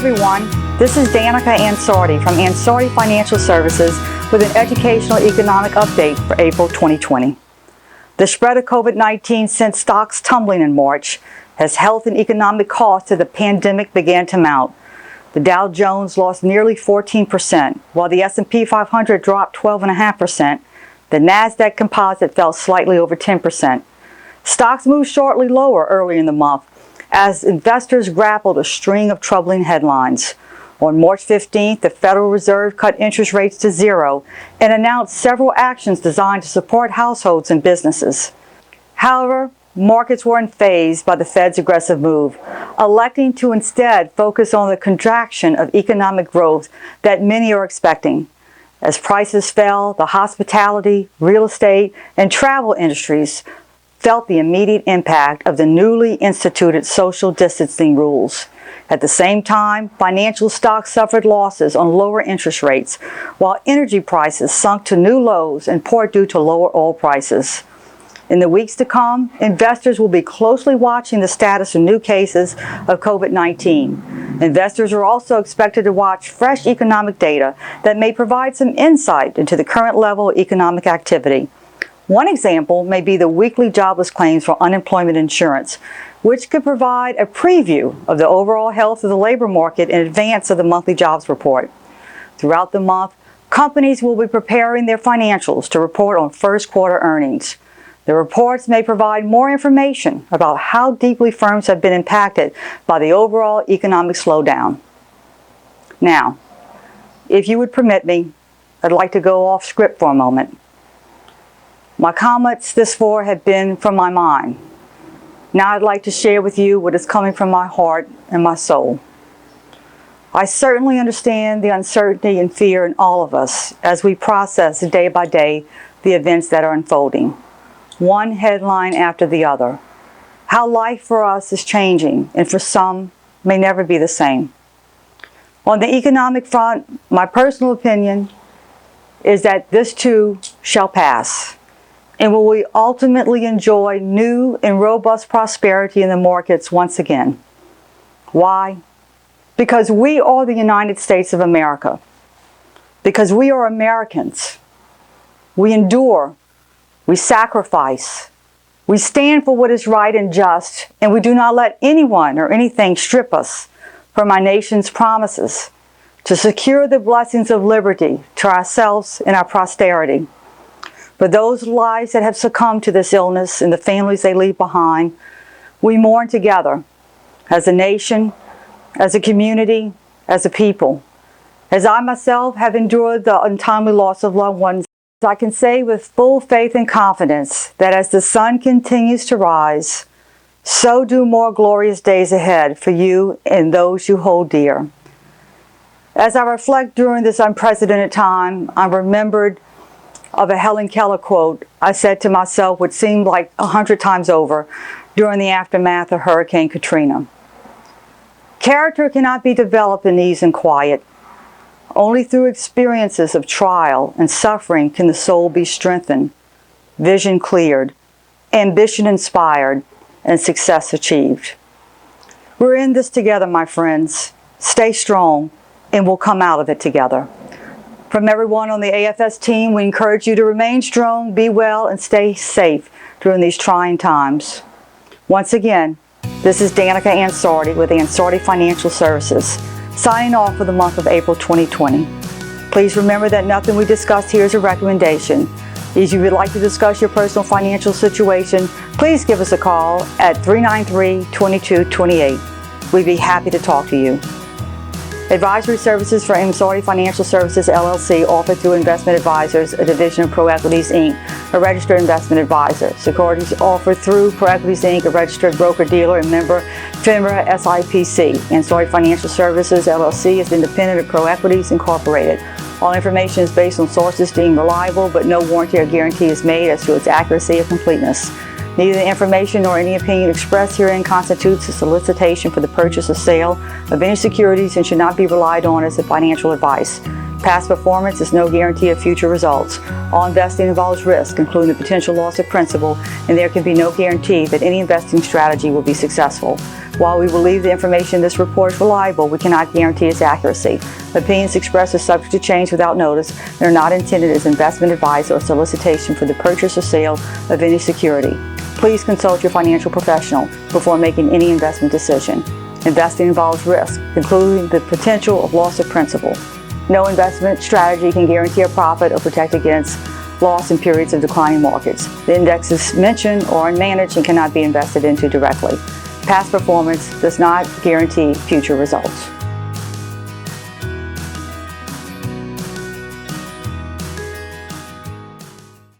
everyone, this is Danica Ansardi from Ansardi Financial Services with an educational economic update for April 2020. The spread of COVID-19 sent stocks tumbling in March as health and economic costs of the pandemic began to mount. The Dow Jones lost nearly 14%, while the S&P 500 dropped 12.5%. The NASDAQ composite fell slightly over 10%. Stocks moved sharply lower early in the month as investors grappled a string of troubling headlines. On March 15th, the Federal Reserve cut interest rates to zero and announced several actions designed to support households and businesses. However, markets were unfazed by the Fed's aggressive move, electing to instead focus on the contraction of economic growth that many are expecting. As prices fell, the hospitality, real estate, and travel industries felt the immediate impact of the newly instituted social distancing rules. At the same time, financial stocks suffered losses on lower interest rates, while energy prices sunk to new lows in part due to lower oil prices. In the weeks to come, investors will be closely watching the status of new cases of COVID-19. Investors are also expected to watch fresh economic data that may provide some insight into the current level of economic activity. One example may be the weekly jobless claims for unemployment insurance, which could provide a preview of the overall health of the labor market in advance of the monthly jobs report. Throughout the month, companies will be preparing their financials to report on first quarter earnings. The reports may provide more information about how deeply firms have been impacted by the overall economic slowdown. Now, if you would permit me, I'd like to go off script for a moment. My comments this far have been from my mind. Now I'd like to share with you what is coming from my heart and my soul. I certainly understand the uncertainty and fear in all of us as we process day by day the events that are unfolding, one headline after the other. How life for us is changing, and for some may never be the same. On the economic front, my personal opinion is that this too shall pass, and will we ultimately enjoy new and robust prosperity in the markets once again. Why? Because we are the United States of America. Because we are Americans. We endure. We sacrifice. We stand for what is right and just, and we do not let anyone or anything strip us from our nation's promises to secure the blessings of liberty to ourselves and our posterity. For those lives that have succumbed to this illness and the families they leave behind, we mourn together as a nation, as a community, as a people. As I myself have endured the untimely loss of loved ones, I can say with full faith and confidence that as the sun continues to rise, so do more glorious days ahead for you and those you hold dear. As I reflect during this unprecedented time, I'm remembered of a Helen Keller quote I said to myself what seemed like 100 times over during the aftermath of Hurricane Katrina. Character cannot be developed in ease and quiet. Only through experiences of trial and suffering can the soul be strengthened, vision cleared, ambition inspired, and success achieved. We're in this together, my friends. Stay strong, and we'll come out of it together. From everyone on the AFS team, we encourage you to remain strong, be well, and stay safe during these trying times. Once again, this is Danica Ansardi with Ansardi Financial Services, signing off for the month of April 2020. Please remember that nothing we discuss here is a recommendation. If you would like to discuss your personal financial situation, please give us a call at 393-2228. We'd be happy to talk to you. Advisory services for Ansardi Financial Services, LLC, offered through Investment Advisors, a division of ProEquities, Inc., a registered investment advisor. Securities offered through ProEquities, Inc., a registered broker-dealer and member, FINRA SIPC. Ansardi Financial Services, LLC, is independent of ProEquities, Incorporated. All information is based on sources deemed reliable, but no warranty or guarantee is made as to its accuracy or completeness. Neither the information nor any opinion expressed herein constitutes a solicitation for the purchase or sale of any securities and should not be relied on as a financial advice. Past performance is no guarantee of future results. All investing involves risk, including the potential loss of principal, and there can be no guarantee that any investing strategy will be successful. While we believe the information in this report is reliable, we cannot guarantee its accuracy. Opinions expressed are subject to change without notice and are not intended as investment advice or solicitation for the purchase or sale of any security. Please consult your financial professional before making any investment decision. Investing involves risk, including the potential of loss of principal. No investment strategy can guarantee a profit or protect against loss in periods of declining markets. The indexes mentioned are unmanaged and cannot be invested into directly. Past performance does not guarantee future results.